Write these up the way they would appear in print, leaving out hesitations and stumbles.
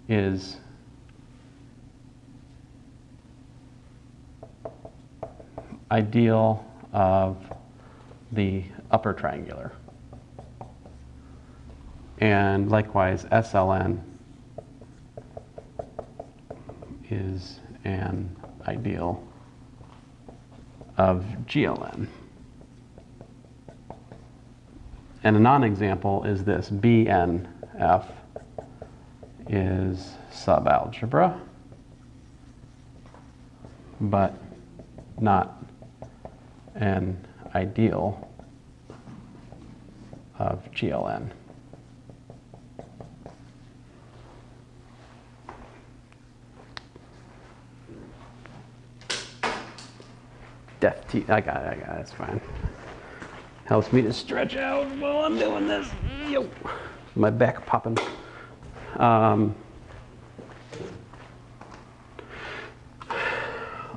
is ideal of the upper triangular. And likewise, SLN is an ideal of GLN. And a non-example is this: BNF is subalgebra, but not an ideal of GLN. I got it, it's fine. Helps me to stretch out while I'm doing this. Yo, my back popping.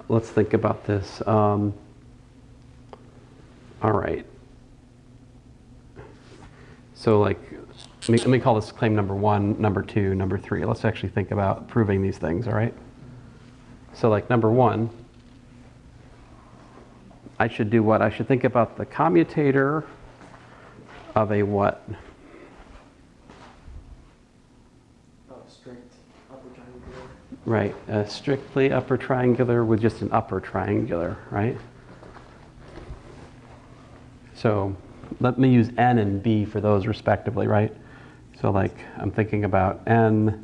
Let's think about this. All right. So like, let me call this claim number 1, number 2, number 3. Let's actually think about proving these things, all right? So like number 1, I should do what? I should think about the commutator of a what? Strict upper triangular. Right, a strictly upper triangular with just an upper triangular, right? So let me use N and B for those respectively, right? So like I'm thinking about N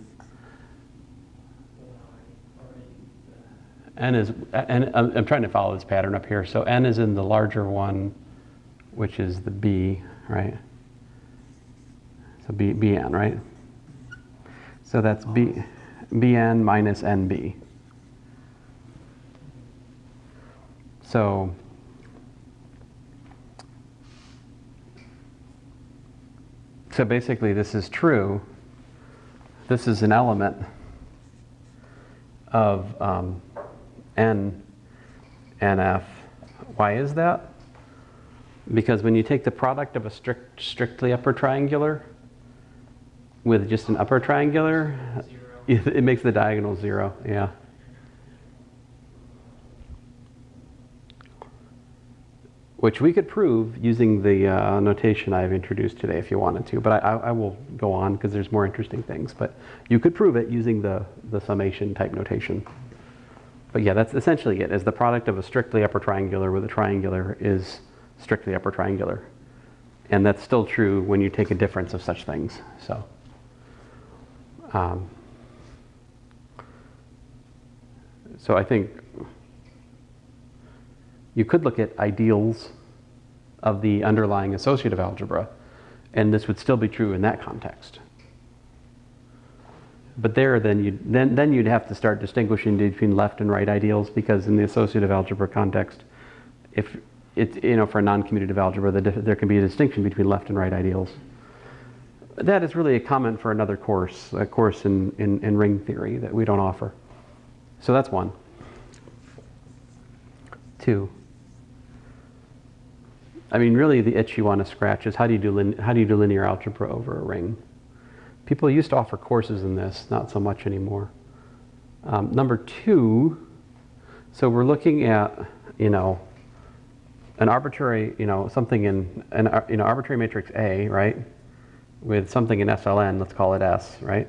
is, I'm trying to follow this pattern up here. So N is in the larger one, which is the B, right? So Bn, right? So that's Bn minus Nb. So basically this is true. This is an element of N and F. Why is that? Because when you take the product of a strictly upper triangular with just an upper triangular, it makes the diagonal 0, yeah. Which we could prove using the notation I've introduced today if you wanted to, but I will go on because there's more interesting things. But you could prove it using the summation type notation. But yeah, that's essentially it, is the product of a strictly upper triangular with a triangular is strictly upper triangular. And that's still true when you take a difference of such things. So, so I think you could look at ideals of the underlying associative algebra, and this would still be true in that context. But there, then you'd have to start distinguishing between left and right ideals, because in the associative algebra context, if it's, for a non-commutative algebra, there can be a distinction between left and right ideals. That is really a comment for another course, a course in ring theory that we don't offer. So that's 1. 2. I mean, really, the itch you want to scratch is how do you do linear algebra over a ring? People used to offer courses in this, not so much anymore. Number 2, so we're looking at, an arbitrary, something in an arbitrary matrix A, right? With something in SLN, let's call it S, right?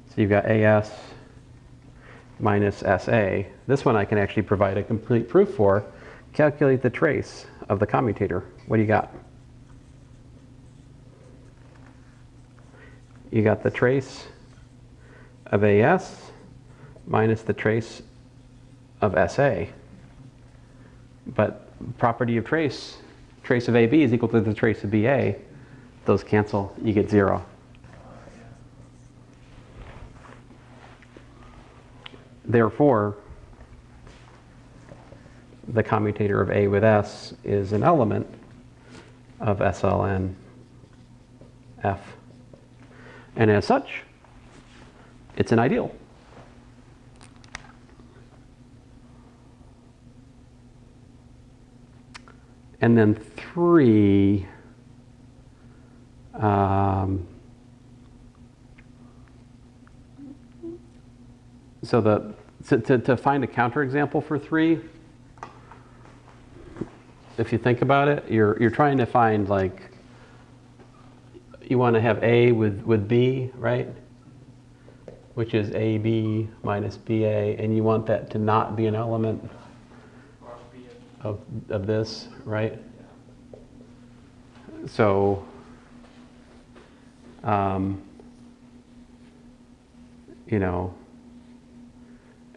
So you've got AS minus SA. This one I can actually provide a complete proof for. Calculate the trace of the commutator. What do you got? You got the trace of AS minus the trace of SA. But property of trace of AB is equal to the trace of BA. Those cancel, you get 0. Therefore, the commutator of A with S is an element of SLN F. And as such, it's an ideal. And then 3, So to find a counterexample for 3, if you think about it, you're trying to find, like, you want to have A with B, right? Which is AB minus BA, and you want that to not be an element of this, right? So, you know,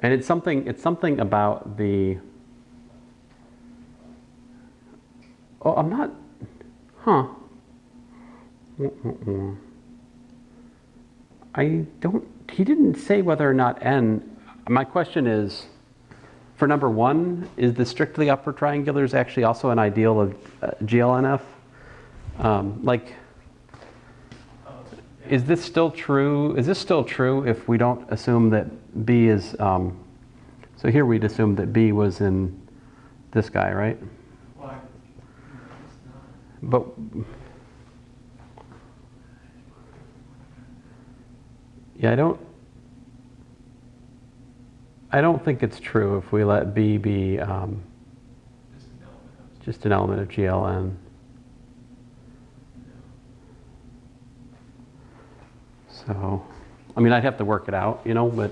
and it's something about the, oh, I'm not, huh. He didn't say whether or not n, my question is, for number 1, is the strictly upper triangulars actually also an ideal of GLNF? Like, is this still true? Is this still true if we don't assume that B is, so here we'd assume that B was in this guy, right? Why? But, yeah, I don't think it's true if we let B be just an element of GLN. So, I mean, I'd have to work it out, you know, but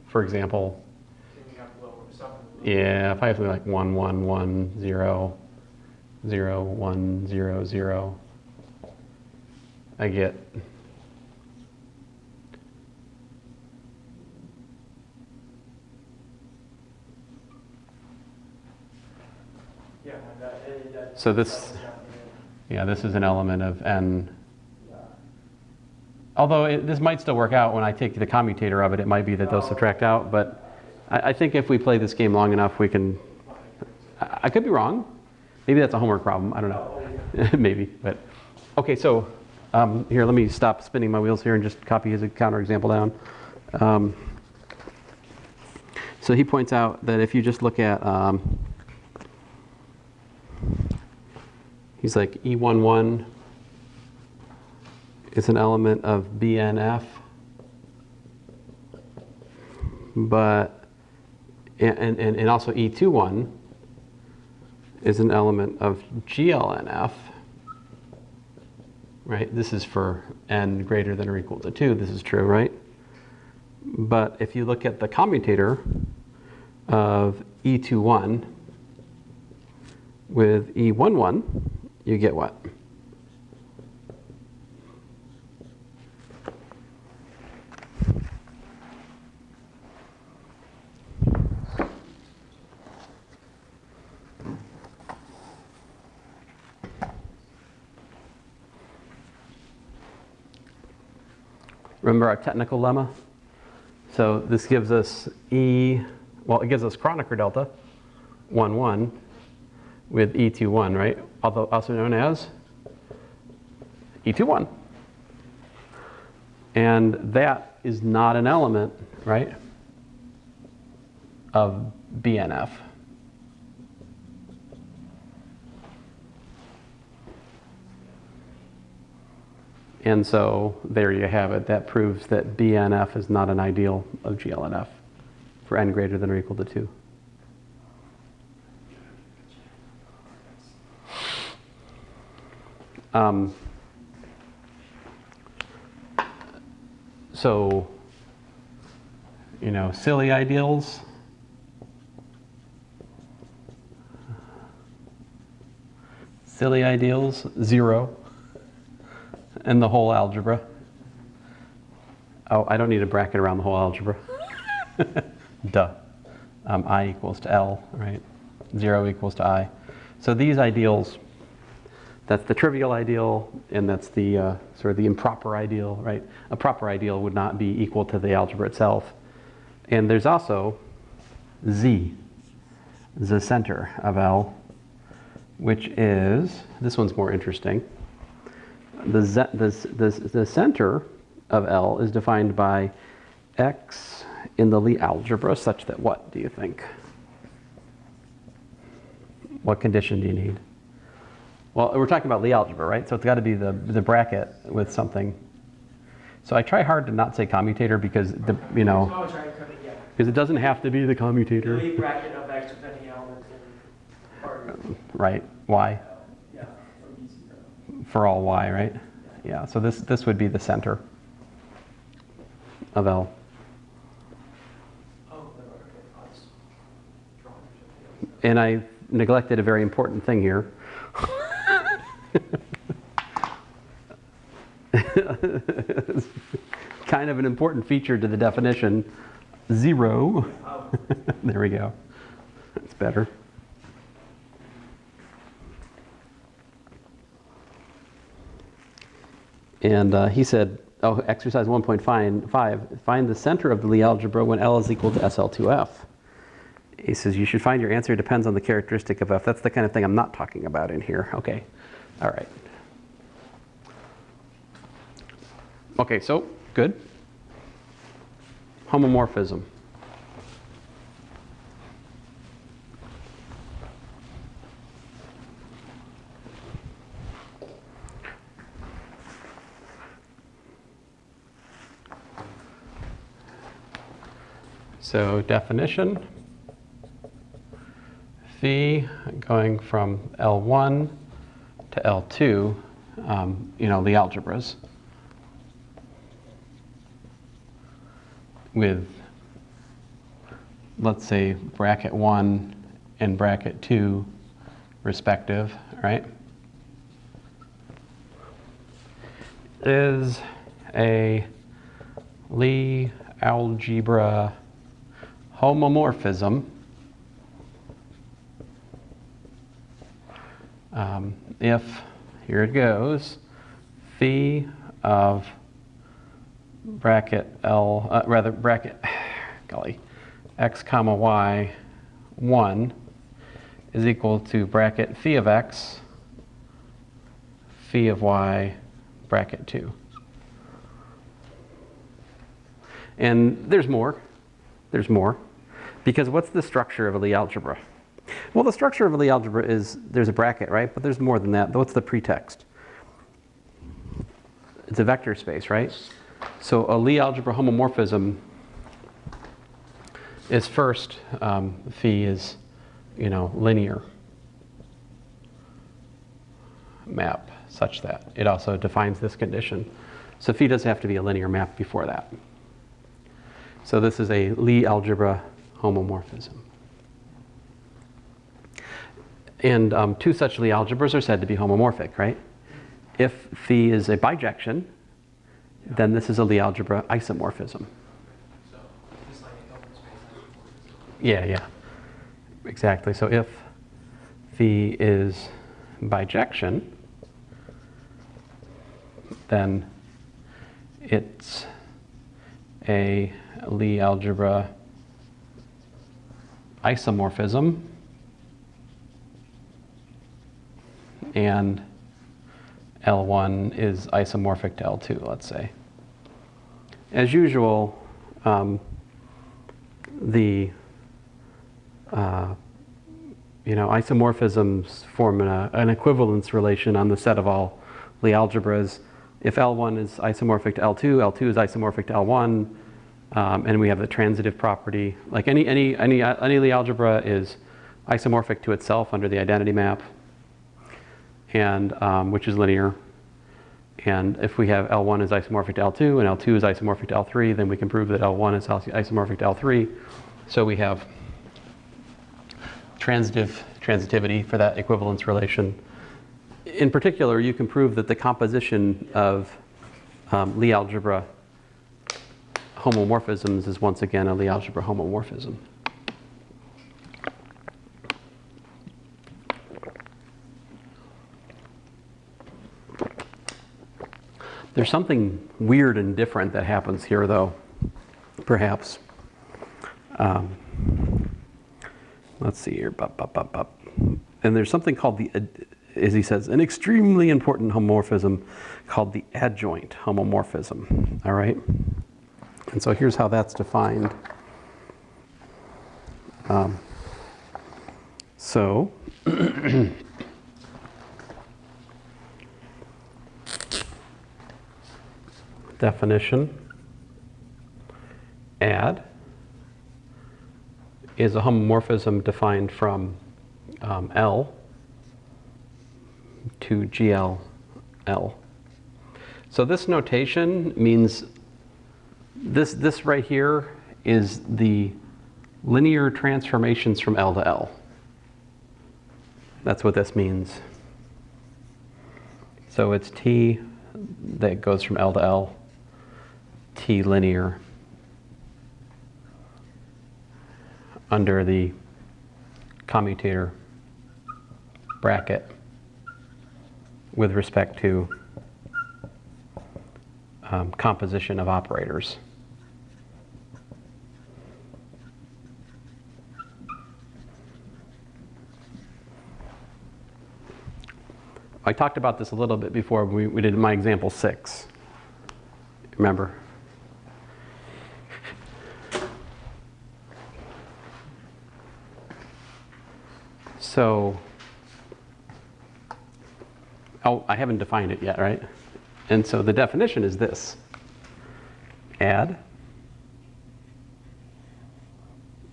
for example, yeah, if I have something like 1, 1, 1, 0, 0, 1, 0, 0, I get so this, yeah, this is an element of n. Although this might still work out when I take the commutator of it, it might be that those subtract out, but I think if we play this game long enough, we can, I could be wrong. Maybe that's a homework problem, I don't know. Maybe, but, okay, so here, let me stop spinning my wheels here and just copy his counterexample down. So he points out that if you just look at, he's like E11 is an element of BNF, but, and also E21 is an element of GLNF, right? This is for n greater than or equal to 2, this is true, right? But if you look at the commutator of E21 with E11, you get what? Remember our technical lemma? So this gives us it gives us Kronecker delta, 1, 1, with E21, right? Although also known as E21. And that is not an element, right, of BNF. And so there you have it. That proves that BNF is not an ideal of GLNF for n greater than or equal to 2. So, you know, silly ideals. Silly ideals, 0. And the whole algebra. Oh, I don't need a bracket around the whole algebra. Duh. I equals to L, right? 0 equals to I. So these ideals, that's the trivial ideal, and that's the sort of the improper ideal, right? A proper ideal would not be equal to the algebra itself. And there's also Z, the center of L, which is, this one's more interesting. The center of L is defined by X in the Lie algebra such that what, do you think? What condition do you need? Well, we're talking about Lie algebra, right? So it's got to be the bracket with something. So I try hard to not say commutator because, Oh, trying to cut it, yeah. because it doesn't have to be the commutator. Leave bracket of x with any element in part. Right, y, Yeah, or b0. for all y, right? Yeah, so this would be the center of L. Oh, okay. I was drawing or something else. And I neglected a very important thing here. Kind of an important feature to the definition. 0. Oh. There we go. That's better. And he said, oh, exercise 1.5, find the center of the Lie algebra when L is equal to SL2F. He says you should find your answer depends on the characteristic of F. That's the kind of thing I'm not talking about in here. Okay, all right. Okay, so good. Homomorphism. So definition, phi going from L1 to L2, Lie algebras with, let's say, bracket 1 and bracket 2 respective, right, is a Lie algebra homomorphism if, here it goes, phi of bracket L, bracket, golly, x comma y 1 is equal to bracket phi of x, phi of y, bracket 2. And there's more. There's more. Because what's the structure of a Lie algebra? Well, the structure of a Lie algebra is there's a bracket, right? But there's more than that. What's the pretext? It's a vector space, right? So a Lie algebra homomorphism is first, phi is, linear map such that it also defines this condition. So phi doesn't have to be a linear map before that. So this is a Lie algebra homomorphism. And two such Lie algebras are said to be homomorphic, right? If phi is a bijection, then this is a Lie algebra isomorphism. So, just like a open space. Yeah, exactly. So if phi is bijection, then it's a Lie algebra isomorphism, and L1 is isomorphic to L2, let's say. As usual, the isomorphisms form an equivalence relation on the set of all Lie algebras. If L1 is isomorphic to L2, L2 is isomorphic to L1, and we have the transitive property. Like any Lie algebra is isomorphic to itself under the identity map, and which is linear. And if we have L1 is isomorphic to L2 and L2 is isomorphic to L3, then we can prove that L1 is isomorphic to L3. So we have transitivity for that equivalence relation. In particular, you can prove that the composition of Lie algebra homomorphisms is once again a Lie algebra homomorphism. There's something weird and different that happens here, though, perhaps. Let's see here. And there's something called as he says, an extremely important homomorphism called the adjoint homomorphism. All right? And so here's how that's defined. definition, add is a homomorphism defined from L to GL. So this notation means this right here is the linear transformations from L to L. That's what this means. So it's T that goes from L to L, T linear, under the commutator bracket with respect to composition of operators. I talked about this a little bit before we did my example 6. Remember? So, I haven't defined it yet, right? And so the definition is this. Add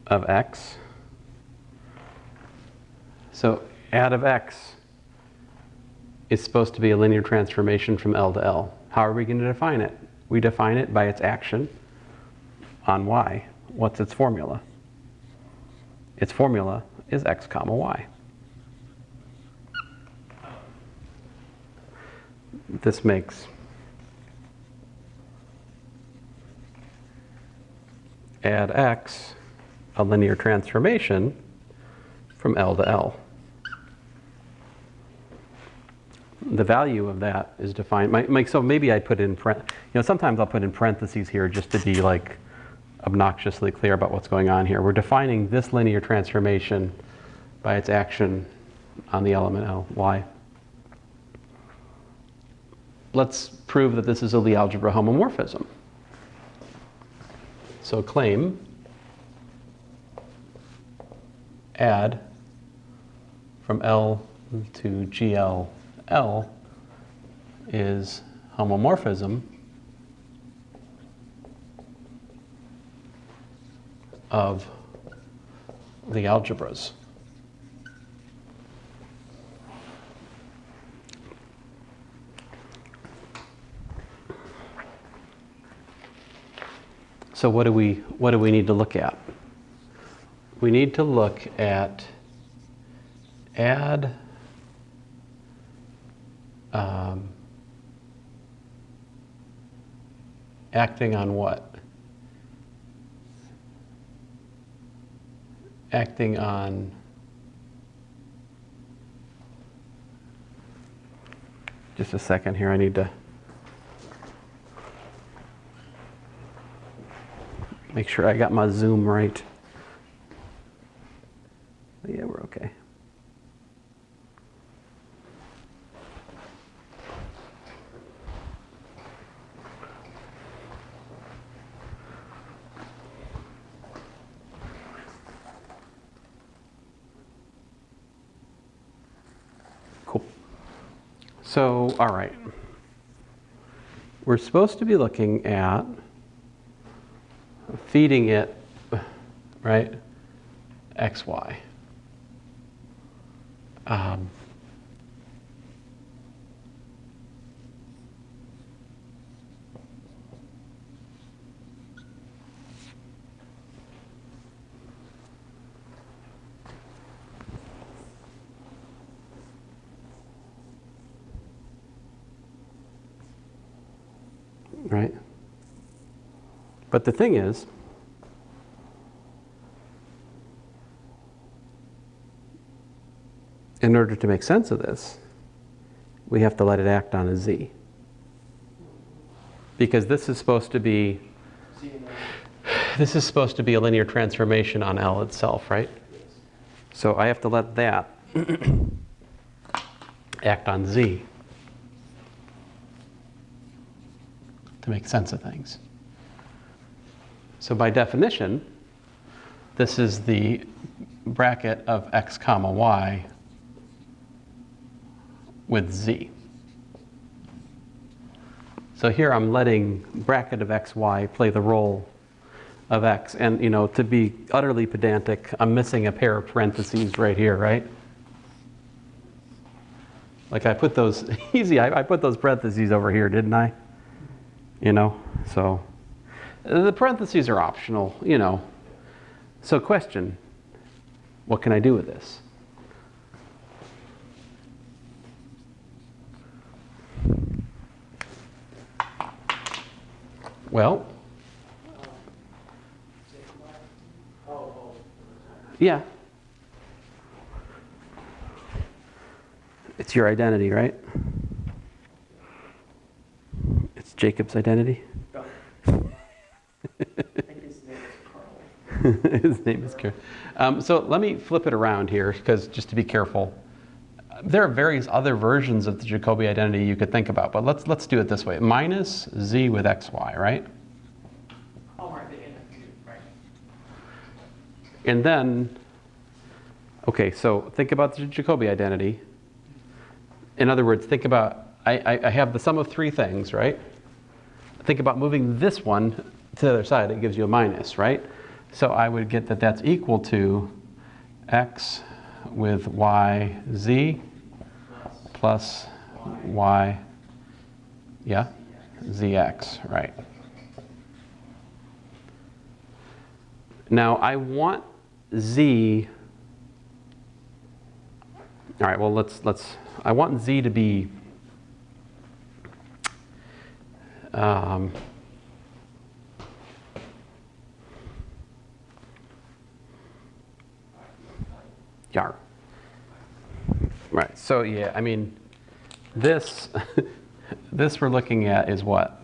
of x. So add of x is supposed to be a linear transformation from L to L. How are we going to define it? We define it by its action on y. What's its formula? Its formula is x comma y. This makes add x a linear transformation from L to L. The value of that is defined. So maybe I put in, sometimes I'll put in parentheses here just to be like obnoxiously clear about what's going on here. We're defining this linear transformation by its action on the element L, y. Let's prove that this is a Lie algebra homomorphism. So claim add from L to GL L is homomorphism of the algebras. So what do we need to look at? We need to look at add acting on what? Acting on just a second here, I need to make sure I got my zoom right. Yeah, we're okay. Cool. So, all right. We're supposed to be looking at feeding it, right, xy. Right? But the thing is, in order to make sense of this, we have to let it act on a z. Because this is supposed to be a linear transformation on L itself, right? So I have to let that act on z to make sense of things. So by definition, this is the bracket of x comma y with z. So here I'm letting bracket of xy play the role of x. And, you know, to be utterly pedantic, I'm missing a pair of parentheses right here, right? Like I put those, I put those parentheses over here, didn't I? You know, so the parentheses are optional, you know. So question, what can I do with this? Well, yeah. It's your identity, right? It's Jacob's identity. His name is Carl. So let me flip it around here, because just to be careful, there are various other versions of the Jacobi identity you could think about, but let's do it this way: minus z with xy, right? Oh, right. Right. And then, okay, so think about the Jacobi identity. In other words, think about, I have the sum of three things, right? Think about moving this one to the other side. It gives you a minus, right? So I would get that that's equal to x with y z plus y, yeah, zx, right? Now I want z, all right, well I want z to be yar. Right, so yeah, I mean, this, this we're looking at is what?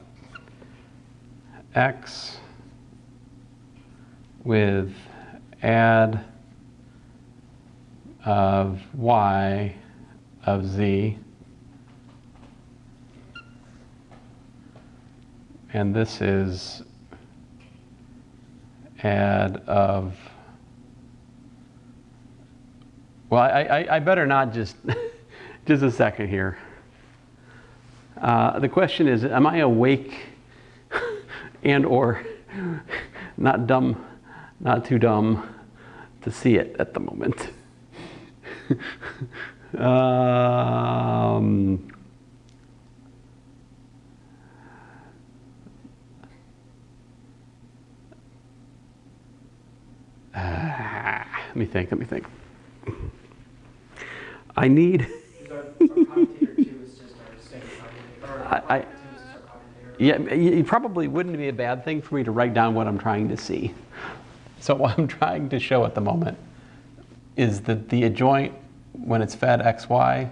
X with add of y of z, and this is add of, well, I better not just, just a second here. The question is, am I awake and or not dumb, not too dumb to see it at the moment? Let me think. I need. Our commentator two is just our same commentator. Yeah, it probably wouldn't be a bad thing for me to write down what I'm trying to see. So what I'm trying to show at the moment is that the adjoint, when it's fed xy,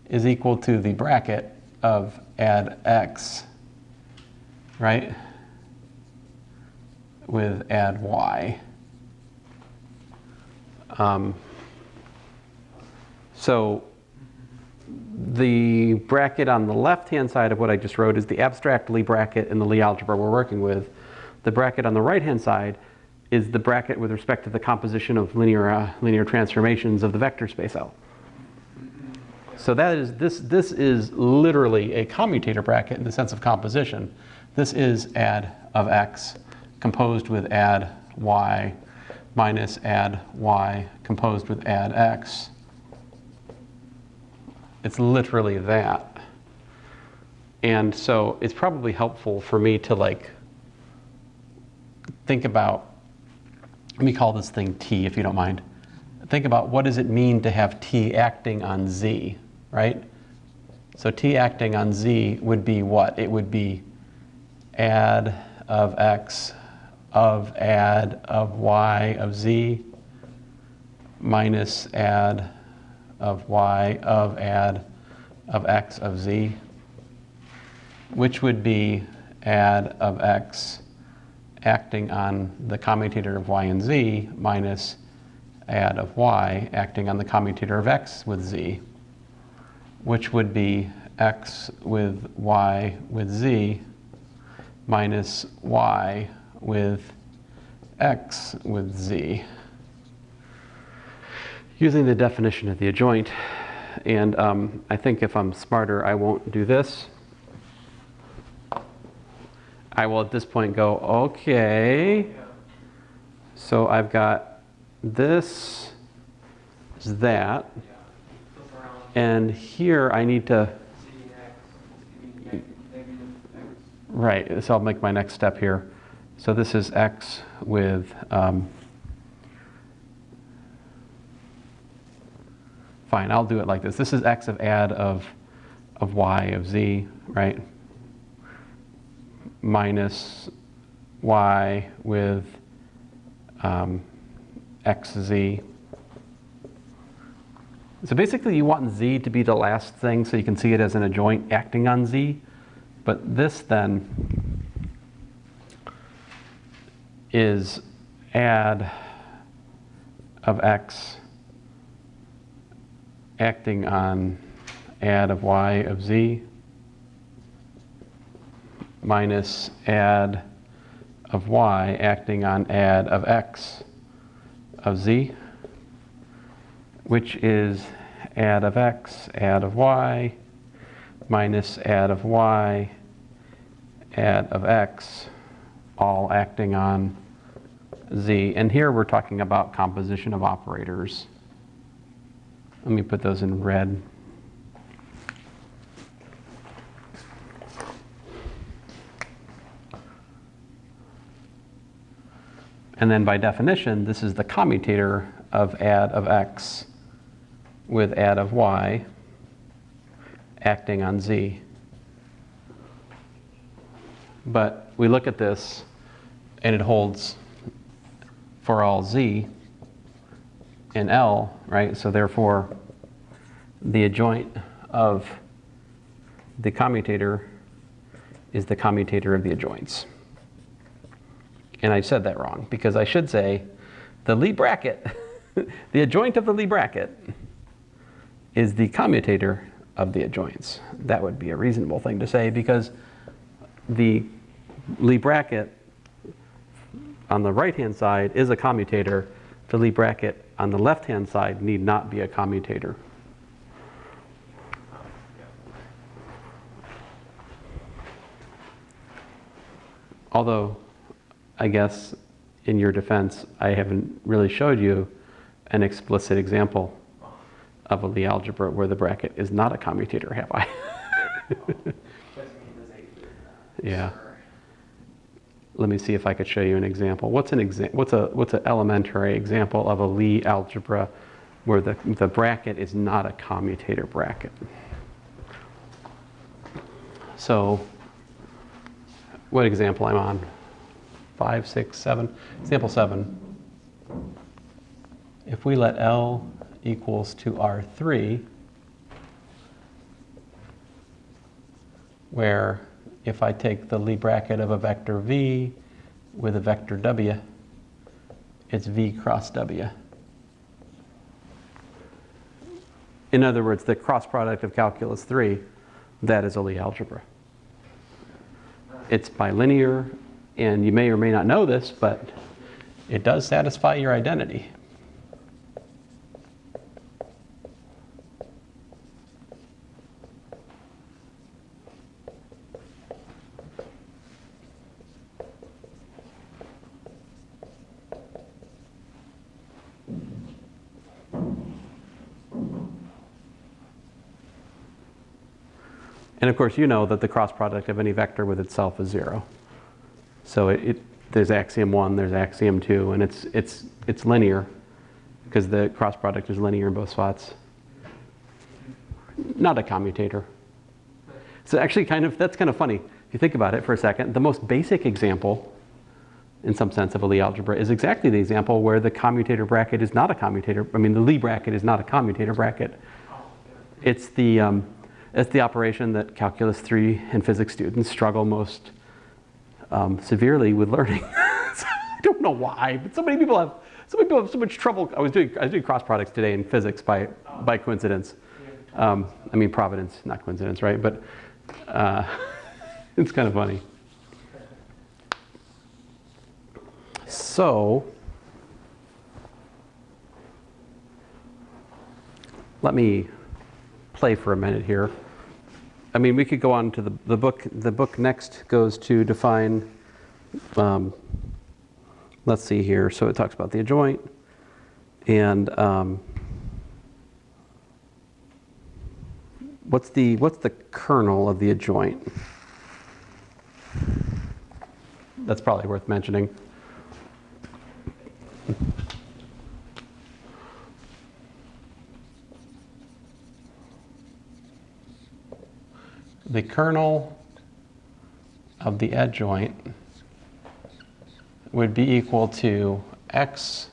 is equal to the bracket of add x, right, with add y. So the bracket on the left-hand side of what I just wrote is the abstract Lie bracket in the Lie algebra we're working with. The bracket on the right-hand side is the bracket with respect to the composition of linear transformations of the vector space L. So that is, this is literally a commutator bracket in the sense of composition. This is add of x composed with add y minus add y composed with add x. It's literally that. And so it's probably helpful for me to like think about, let me call this thing t if you don't mind. Think about what does it mean to have t acting on z, right? So t acting on z would be what? It would be add of x of add of y of z minus add of y of add of x of z, which would be add of x acting on the commutator of y and z minus add of y acting on the commutator of x with z, which would be x with y with z minus y with x with z. Using the definition of the adjoint, and I think if I'm smarter, I won't do this. I will at this point go, okay. Yeah. So I've got this is that. Yeah. Flip around. And here I need to, Z X, negative X. right, so I'll make my next step here. So this is X with, fine, I'll do it like this. This is X of add of Y of Z, right? Minus Y with XZ. So basically you want Z to be the last thing so you can see it as an adjoint acting on Z. But this then is add of X acting on add of Y of Z minus add of Y acting on add of X of Z, which is add of X, add of Y, minus add of Y, add of X, all acting on Z. And here we're talking about composition of operators. Let me put those in red. And then by definition, this is the commutator of add of X with add of Y acting on Z. But we look at this and it holds for all Z in L, right? So therefore, the adjoint of the commutator is the commutator of the adjoints. And I said that wrong because I should say the Lie bracket, the adjoint of the Lie bracket is the commutator of the adjoints. That would be a reasonable thing to say because the Lie bracket on the right-hand side is a commutator. The Lie bracket on the left-hand side need not be a commutator. Although, I guess in your defense, I haven't really showed you an explicit example of a Lie algebra where the bracket is not a commutator, have I? Yeah. Let me see if I could show you an example. What's an elementary example of a Lie algebra where the bracket is not a commutator bracket? So, what example I'm on? 5, 6, 7. Example 7. If we let L equals to R3, where if I take the Lie bracket of a vector V with a vector W, it's V cross W. In other words, the cross product of calculus 3, that is a Lie algebra. It's bilinear, and you may or may not know this, but it does satisfy your identity. And of course, you know that the cross product of any vector with itself is 0. So there's axiom 1, there's axiom 2, and it's linear because the cross product is linear in both spots. Not a commutator. So actually, that's kind of funny. If you think about it for a second, the most basic example, in some sense, of a Lie algebra is exactly the example where the commutator bracket is not a commutator. I mean, the Lie bracket is not a commutator bracket. It's the operation that calculus 3 and physics students struggle most severely with learning. I don't know why, but so many people have so much trouble. I was doing cross products today in physics by coincidence. I mean providence, not coincidence, right? But it's kind of funny. So let me play for a minute here. I mean, we could go on to the book. The book next goes to define, let's see here. So it talks about the adjoint and what's the kernel of the adjoint? That's probably worth mentioning. The kernel of the adjoint would be equal to x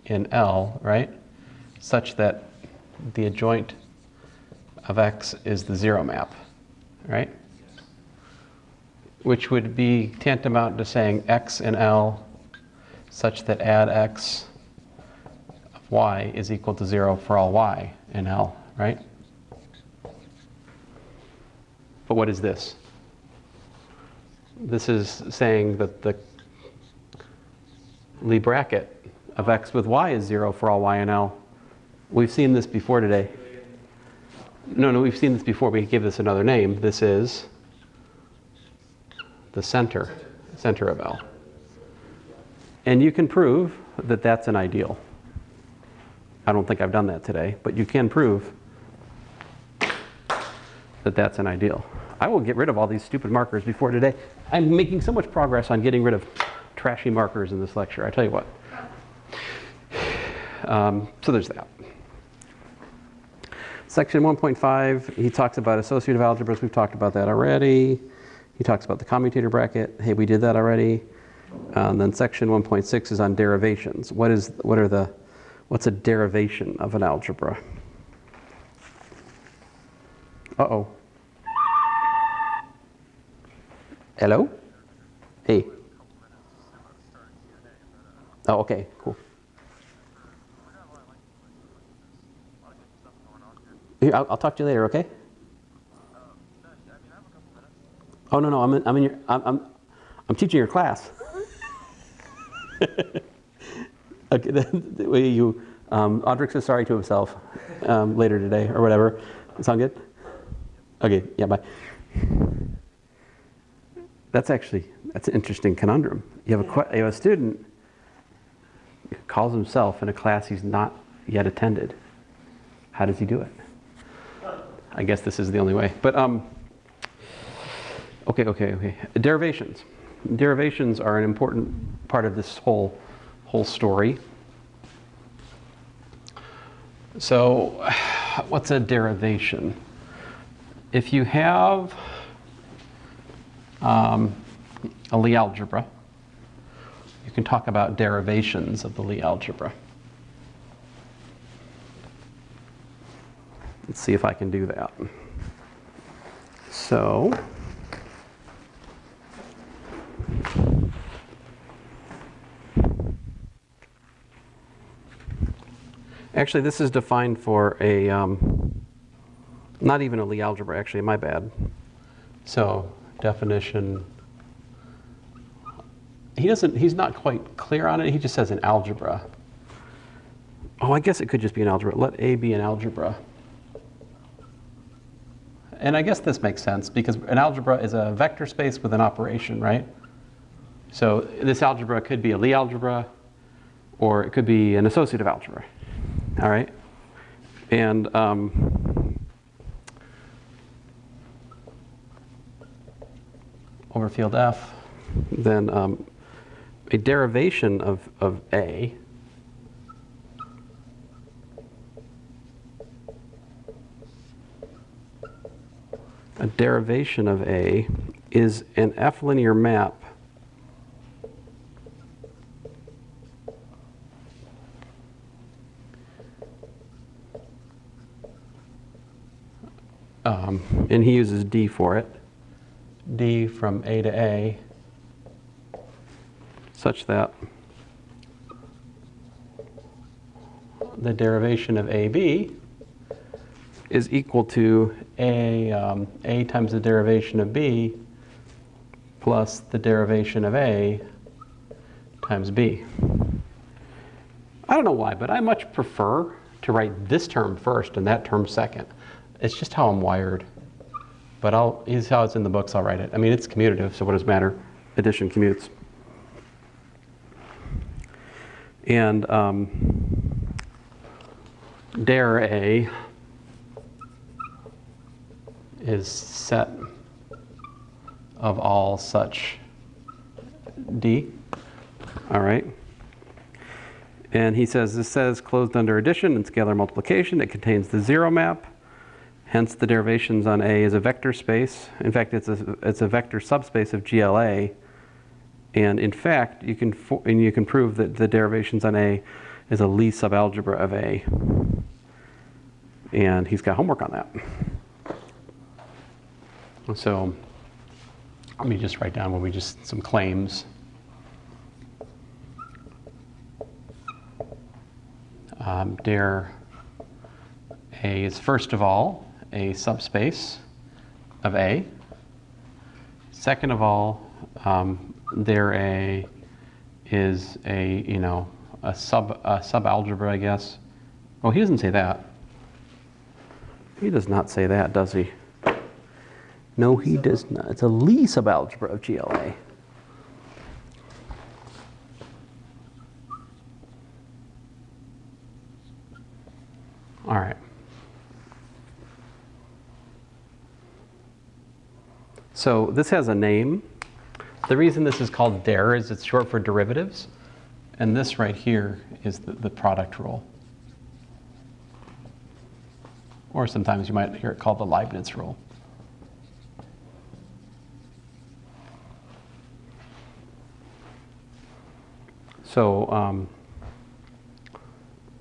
in L, right? Such that the adjoint of x is the zero map, right? Which would be tantamount to saying x in L such that add x of y is equal to 0 for all y in L, right? But what is this? This is saying that the Lie bracket of x with y is 0 for all y in L. We've seen this before today. No, we've seen this before. We give this another name. This is the center of L. And you can prove that that's an ideal. I don't think I've done that today, but you can prove that that's an ideal. I will get rid of all these stupid markers before today. I'm making so much progress on getting rid of trashy markers in this lecture, I tell you what. So there's that. Section 1.5, he talks about associative algebras. We've talked about that already. He talks about the commutator bracket. Hey, we did that already. And then section 1.6 is on derivations. What's a derivation of an algebra? Uh-oh. Hello? Hey. Oh, okay, cool. Here, I'll talk to you later, okay? Oh no, I'm teaching your class. Okay, the way you, Audrey says sorry to himself later today or whatever. Sound good? Okay, yeah, bye. That's an interesting conundrum. You have a student who calls himself in a class he's not yet attended. How does he do it? I guess this is the only way. But okay. Derivations. Derivations are an important part of this whole story. So, what's a derivation? If you have a Lie algebra, you can talk about derivations of the Lie algebra. Let's see if I can do that. So, actually this is defined for a, not even a Lie algebra, actually, my bad. So, definition, he's not quite clear on it, he just says an algebra. Oh, I guess it could just be an algebra. Let A be an algebra. And I guess this makes sense because an algebra is a vector space with an operation, right? So this algebra could be a Lie algebra or it could be an associative algebra, all right? And over field F, then a derivation of A is an F-linear map and he uses D for it. D from A to A such that the derivation of AB is equal to A times the derivation of B plus the derivation of A times B. I don't know why, but I much prefer to write this term first and that term second. It's just how I'm wired. But here's how it's in the books, I'll write it. I mean, it's commutative, so what does it matter? Addition commutes. And dir A is set of all such D. All right. And he says this says closed under addition and scalar multiplication. It contains the zero map. Hence, the derivations on A is a vector space. In fact, it's a vector subspace of GLA. And in fact, you can prove that the derivations on A is a Lie subalgebra of A. And he's got homework on that. So let me just write down some claims. Dir A is first of all a subspace of A. Second of all, dir A is a subalgebra, I guess. Oh, he doesn't say that. He does not say that, does he? No, he does not. It's a Lie subalgebra of GLA. All right. So this has a name. The reason this is called dir is it's short for derivatives. And this right here is the product rule. Or sometimes you might hear it called the Leibniz rule. So,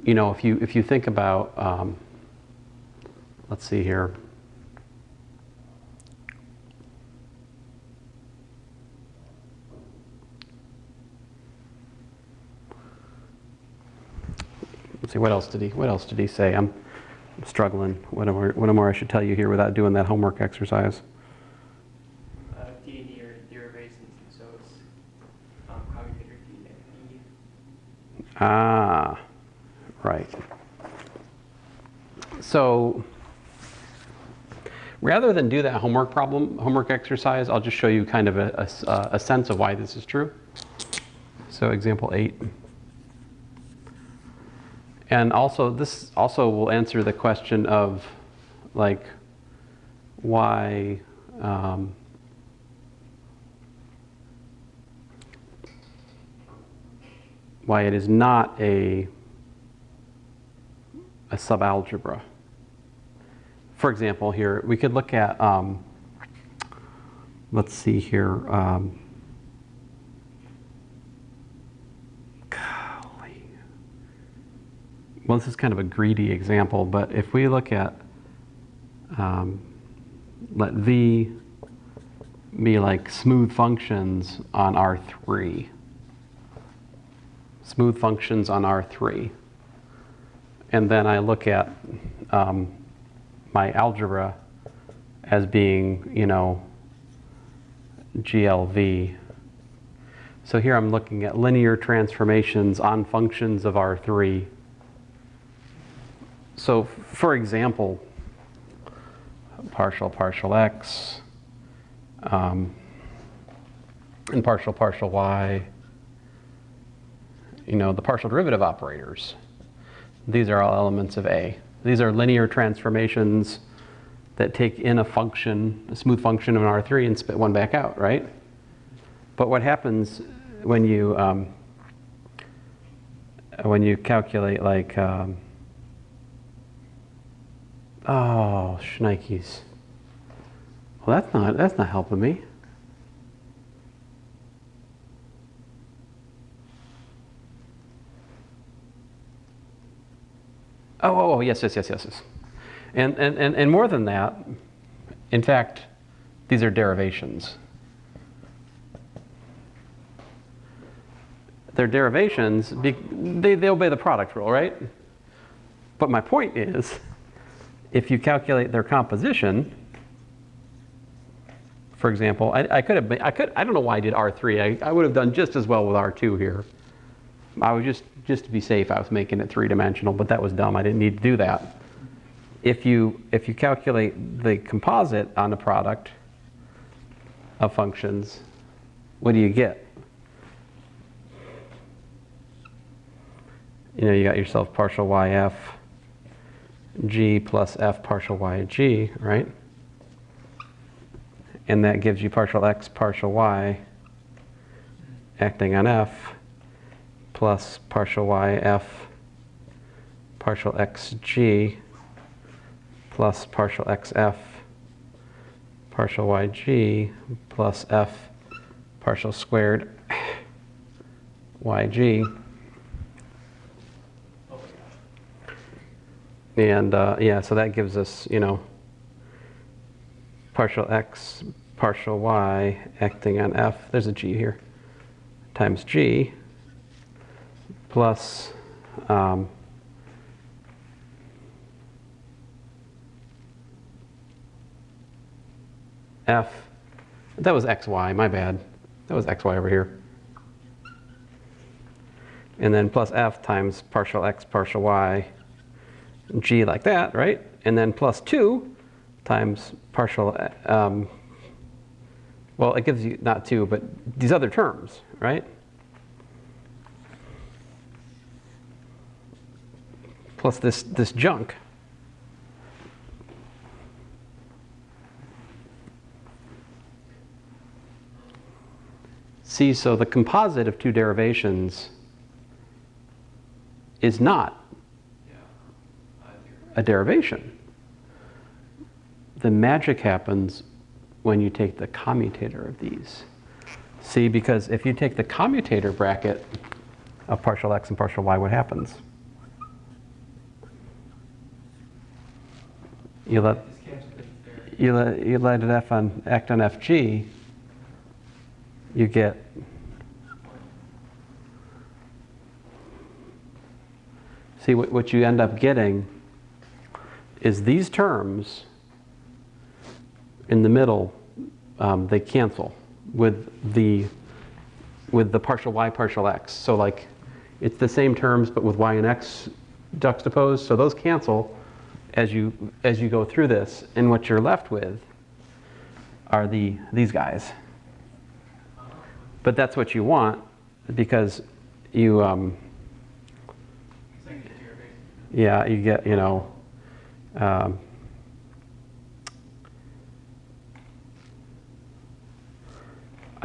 if you think about, let's see here. Let's see, what else did he say? I'm struggling. What more I should tell you here without doing that homework exercise? D and D are derivations, so it's commutator D and E. Ah, right. So rather than do that homework exercise, I'll just show you kind of a sense of why this is true. So example 8. And also, this also will answer the question of, like, why it is not a subalgebra. For example, here we could look at, let's see here. Well, this is kind of a greedy example, but if we look at, let V be like smooth functions on R3. Smooth functions on R3. And then I look at my algebra as being, GLV. So here I'm looking at linear transformations on functions of R3. So, for example, partial x and partial y, the partial derivative operators. These are all elements of A. These are linear transformations that take in a function, a smooth function of an R3 and spit one back out, right? But what happens when you calculate like oh, shnikes. Well, that's not helping me. Oh, yes. And more than that, in fact, these are derivations. They're derivations, they obey the product rule, right? But my point is, if you calculate their composition, for example, I don't know why I did R3. I would have done just as well with R2 here. I was just to be safe, I was making it three-dimensional, but that was dumb. I didn't need to do that. if you calculate the composite on the product of functions, what do you get? You know, you got yourself partial yf g plus f partial y g, right? And that gives you partial x partial y acting on f plus partial yf partial xg plus partial xf partial yg plus f partial squared yg. And yeah, so that gives us, you know, partial x partial y acting on f, there's a g here, times g plus f, that was xy, my bad. That was xy over here. And then plus f times partial x partial y, g like that, right? And then plus 2 times partial, well, it gives you not 2, but these other terms, right? Plus this junk. See, so the composite of two derivations is not a derivation. The magic happens when you take the commutator of these. See, because if you take the commutator bracket of partial x and partial y, what happens? You let it act on fg, you get see what you end up getting is these terms in the middle, they cancel with the partial y partial x. So like it's the same terms but with y and x juxtaposed. So those cancel as you go through this, and what you're left with are these guys. But that's what you want because you yeah, you get, you know, I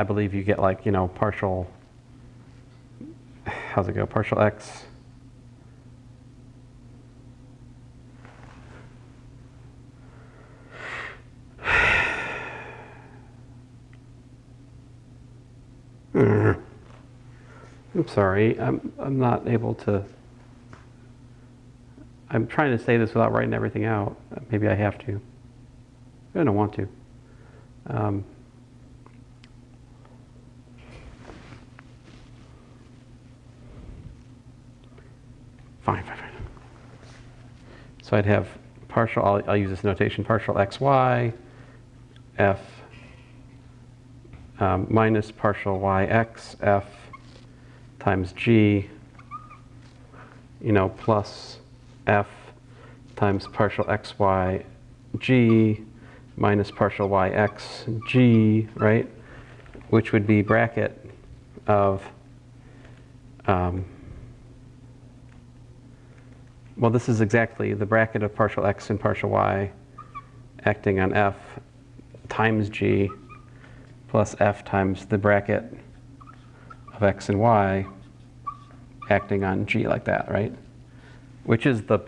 believe you get like, you know, partial, how's it go, partial x I'm sorry, I'm not able to. I'm trying to say this without writing everything out. Maybe I have to. I don't want to. Fine. So I'd have partial, I'll use this notation, partial xy, f minus partial yx, f times g, you know, plus f times partial xy g minus partial yx g, right? Which would be bracket of, well, this is exactly the bracket of partial x and partial y acting on f times g plus f times the bracket of x and y acting on g like that, right? Which is the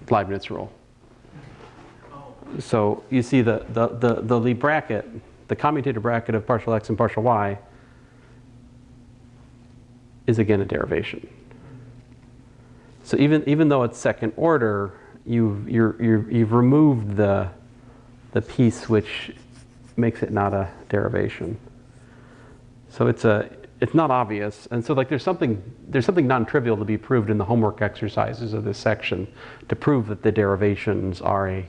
Leibniz rule. So you see the bracket, the commutator bracket of partial x and partial y is again a derivation. So even though it's second order, you've removed the piece which makes it not a derivation. So it's not obvious, and so like there's something non-trivial to be proved in the homework exercises of this section to prove that the derivations are in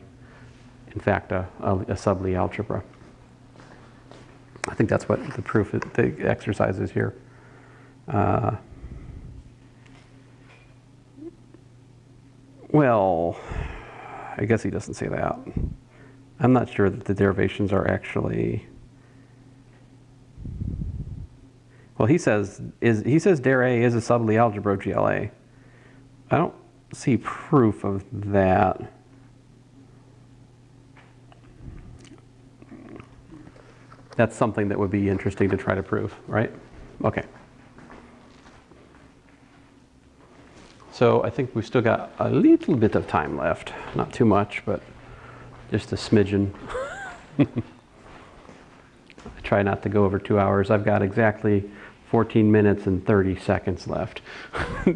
fact a sub-Lie algebra. I think that's what the proof, the exercise is here. Well, I guess he doesn't say that. I'm not sure that the derivations are actually. Well, he says der A is a sub Lie algebra of GLA. I don't see proof of that. That's something that would be interesting to try to prove, right? Okay. So I think we've still got a little bit of time left. Not too much, but just a smidgen. I try not to go over 2 hours. I've got exactly 14 minutes and 30 seconds left.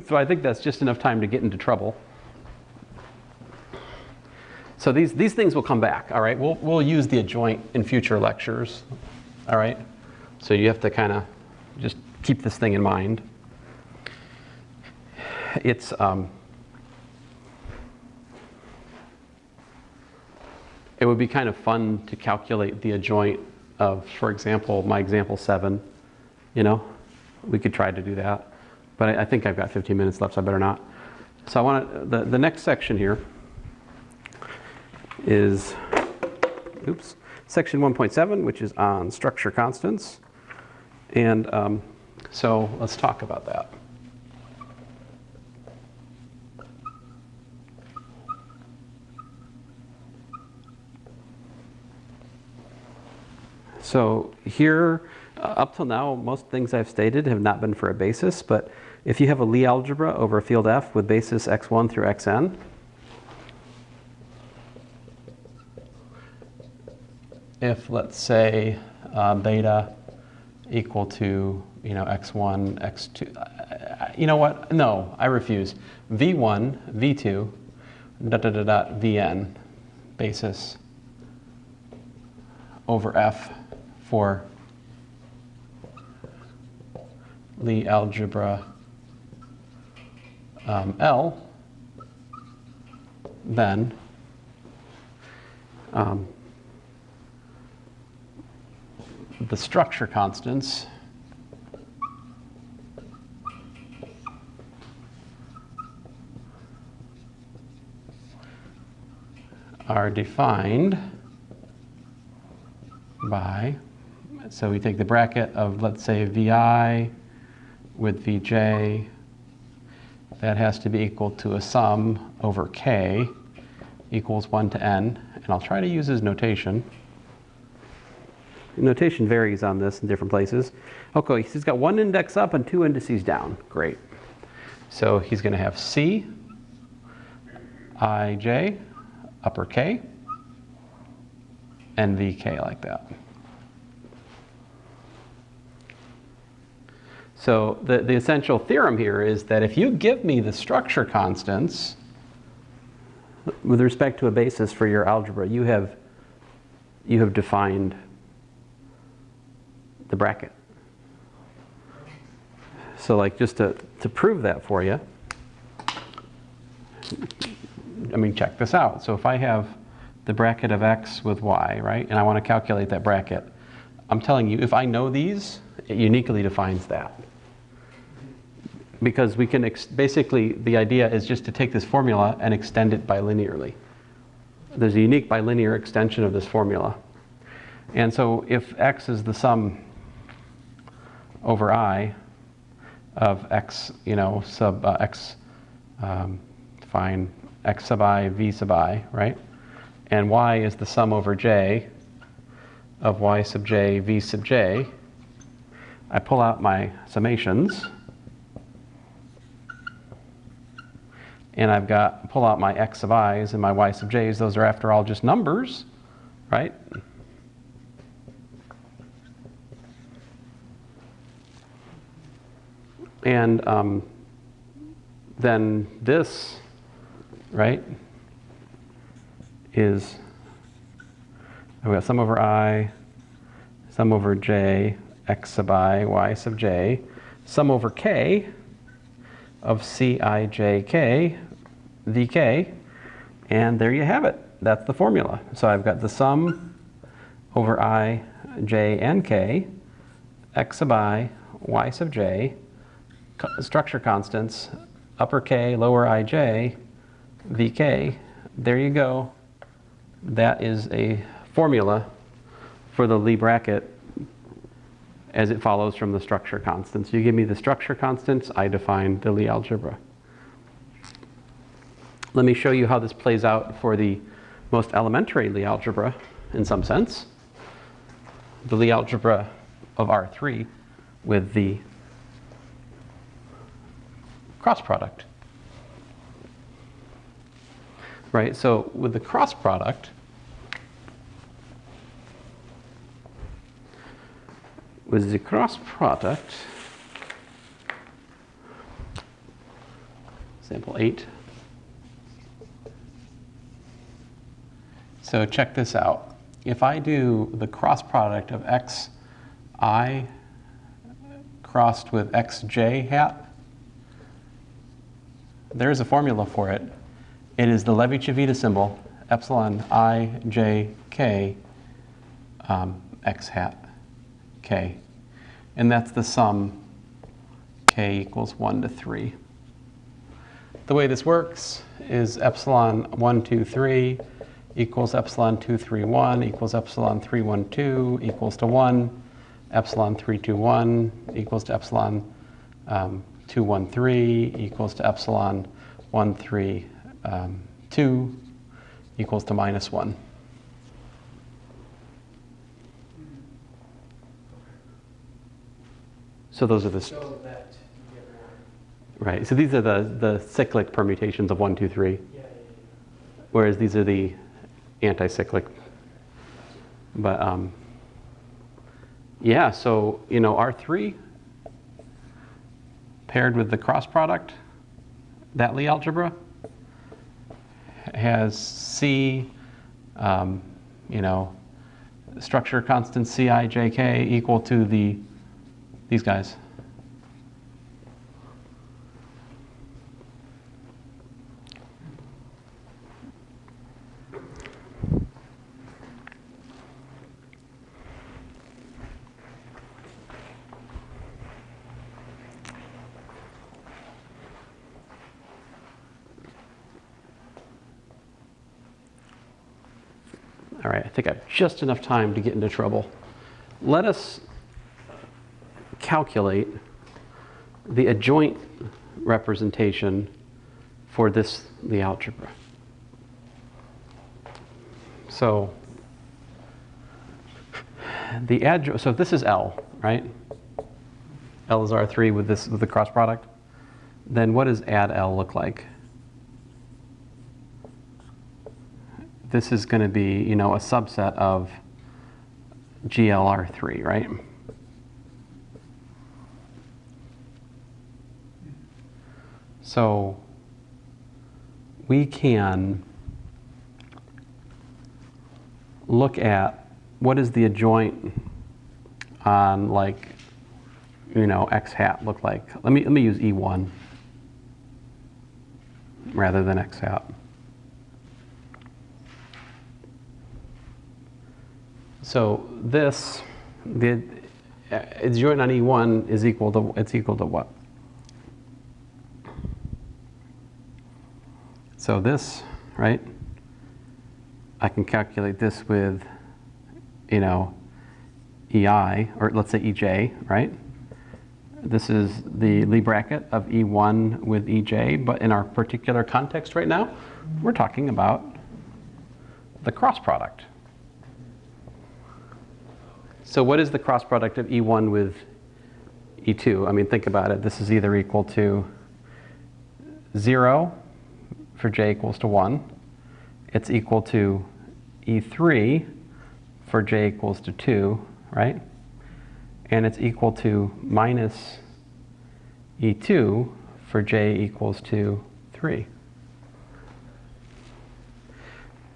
So I think that's just enough time to get into trouble. So these things will come back, all right? We'll use the adjoint in future lectures, all right? So you have to kind of just keep this thing in mind. It's it would be kind of fun to calculate the adjoint of, for example, my example 7, you know? We could try to do that. But I think I've got 15 minutes left, so I better not. So I want to, the next section here is, section 1.7, which is on structure constants. And so let's talk about that. So here, up till now, most things I've stated have not been for a basis, but if you have a Lie algebra over a field F with basis x1 through xn, if, let's say, beta equal to, x1, x2, you know what? No, I refuse. v1, v2, vn, basis over F for Lie algebra L, then the structure constants are defined by, so we take the bracket of, let's say, Vi with Vj, that has to be equal to a sum over k equals 1 to n, and I'll try to use his notation. The notation varies on this in different places. Okay, he's got one index up and two indices down. Great. So he's going to have C, Ij, upper K, and Vk like that. So the essential theorem here is that if you give me the structure constants with respect to a basis for your algebra, you have defined the bracket. So like just to prove that for you, check this out. So if I have the bracket of x with y, right, and I want to calculate that bracket, I'm telling you, if I know these, it uniquely defines that. Because we can, basically, the idea is just to take this formula and extend it bilinearly. There's a unique bilinear extension of this formula. And so if x is the sum over I of x, sub x, fine, x sub I, v sub I, right? And y is the sum over j of y sub j, v sub j. I pull out my summations, and pull out my x sub i's and my y sub j's. Those are, after all, just numbers, right? And then this, right, is, I've got sum over I, sum over j, x sub I, y sub j, sum over k of Cijk, Vk, and there you have it. That's the formula. So I've got the sum over I, j, and k, x sub I, y sub j, structure constants, upper k, lower ij, vk, there you go. That is a formula for the Lie bracket as it follows from the structure constants. You give me the structure constants, I define the Lie algebra. Let me show you how this plays out for the most elementary Lie algebra in some sense. The Lie algebra of R3 with the cross product. Right, so with the cross product, example 8. So check this out. If I do the cross product of xi crossed with xj hat, there's a formula for it. It is the Levi-Civita symbol, epsilon I, j, k, x hat, k. And that's the sum k equals 1 to 3. The way this works is epsilon 1, 2, 3 equals epsilon 2, 3, 1 equals epsilon 3, 1, 2 equals to 1. Epsilon 3, 2, 1 equals to epsilon 2, 1, 3 equals to epsilon 1, 3, 2 equals to minus 1. So those are the... So that you get more. Right, so these are the cyclic permutations of 1, 2, 3. Yeah. Whereas these are the anti-cyclic. But yeah, so you know R3 paired with the cross product, that Lie algebra has C, you know, structure constant Cij equal to these guys. All right, I think I have just enough time to get into trouble. Let us calculate the adjoint representation for this Lie algebra. So the adjoint, so if this is L, right? L is R3 with the cross product. Then what does add L look like? This is going to be, you know, a subset of GLR3, right? So we can look at what is the adjoint on, like, you know, x hat look like. Let me use E1 rather than x hat. So this, the adjoint on E1 is equal to what? So this, right? I can calculate this with, you know, EI, or let's say EJ, right? This is the Lie bracket of E1 with EJ, but in our particular context right now, we're talking about the cross product. So what is the cross product of E1 with E2? I mean, think about it. This is either equal to 0 for j equals to 1. It's equal to E3 for j equals to 2, right? And it's equal to minus E2 for j equals to 3.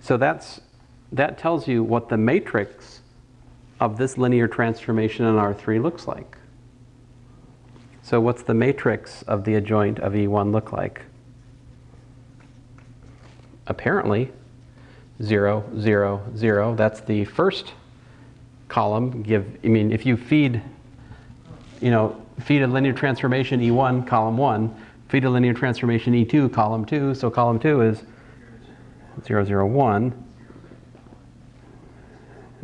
So that tells you what the matrix of this linear transformation in R3 looks like. So what's the matrix of the adjoint of E1 look like? Apparently 0, 0, 0. That's the first column. I mean, if you feed a linear transformation E1, column 1, feed a linear transformation E2, column 2, so column 2 is 0, 0, 1,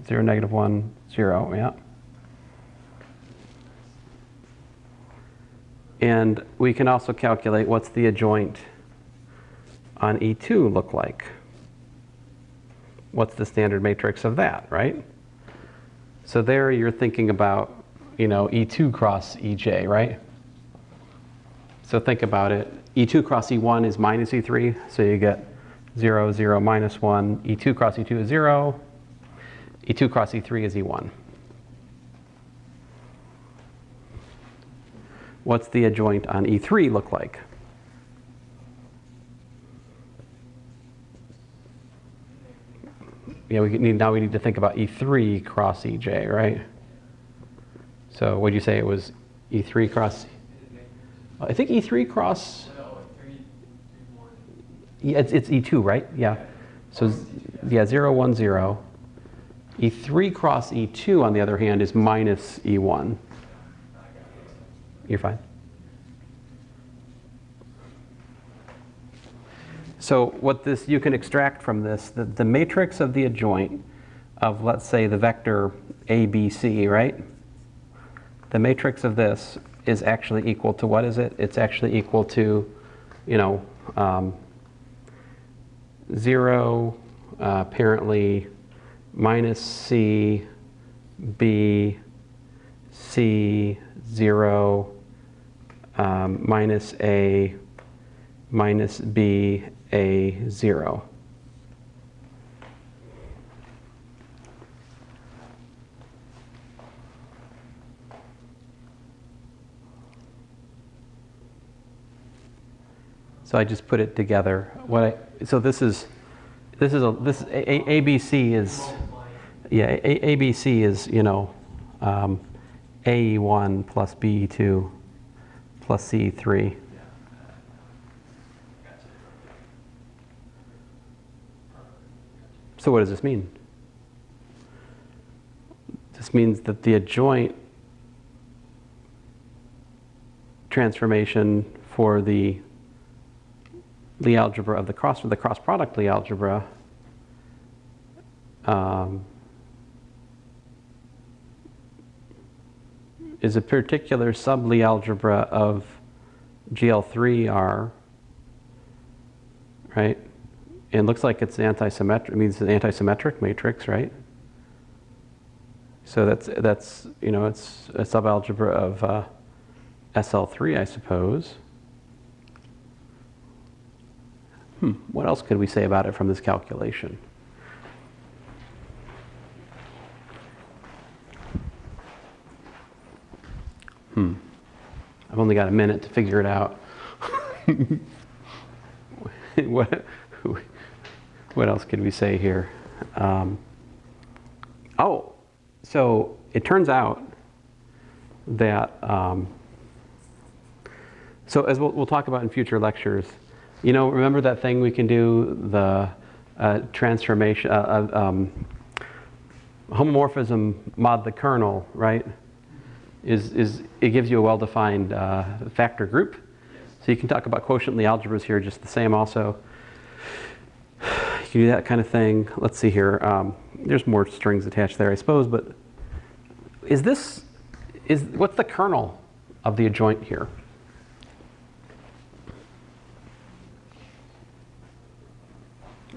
0, negative 1, 0, yeah. And we can also calculate what's the adjoint on E2 look like. What's the standard matrix of that, right? So there you're thinking about, E2 cross EJ, right? So think about it. E2 cross E1 is minus E3, so you get 0, 0, minus 1. E2 cross E2 is 0. E2 cross E3 is E1. What's the adjoint on E3 look like? Yeah, now we need to think about E3 cross EJ, right? So what did you say it was? E3 cross? I think E3 cross. Yeah, it's E2, right? Yeah. So yeah, 0, 1, 0. E3 cross E2, on the other hand, is minus E1. You're fine. So what this you can extract from this, the matrix of the adjoint of, let's say, the vector ABC, right? The matrix of this is actually equal to, what is it? It's actually equal to, 0, apparently, minus C, B, C, 0, minus A, minus B, A, 0. So I just put it together. So ABC is, yeah, ABC is, A1 plus B2 plus C3. So what does this mean? This means that the adjoint transformation for the Lie algebra of the cross product Lie algebra is a particular sub-Lie algebra of GL3R, right? And it looks like it's anti-symmetric. It means it's an anti-symmetric matrix, right? So that's it's a subalgebra of SL3, I suppose. What else could we say about it from this calculation? I've only got a minute to figure it out. What else could we say here? So it turns out that, so as we'll talk about in future lectures, remember that thing we can do, the transformation, homomorphism mod the kernel, right? It gives you a well-defined factor group. So you can talk about quotient Lie algebras here just the same also. You can do that kind of thing. Let's see here. There's more strings attached there, I suppose, but what's the kernel of the adjoint here?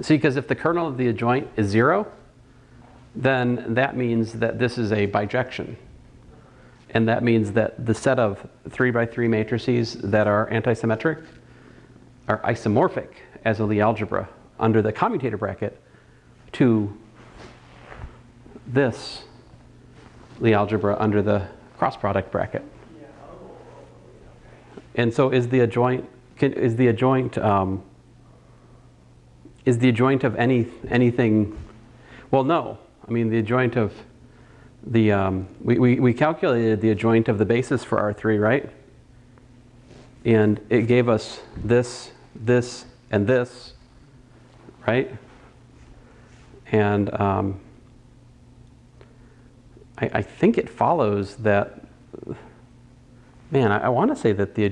See, because if the kernel of the adjoint is 0, then that means that this is a bijection. And that means that the set of 3 by 3 matrices that are antisymmetric are isomorphic as a Lie algebra under the commutator bracket to this Lie algebra under the cross product bracket. And so is the adjoint of anything? Well, no. I mean, the adjoint of the we calculated the adjoint of the basis for R3, right? And it gave us this, and this, right? And I think it follows that. Man, I want to say that the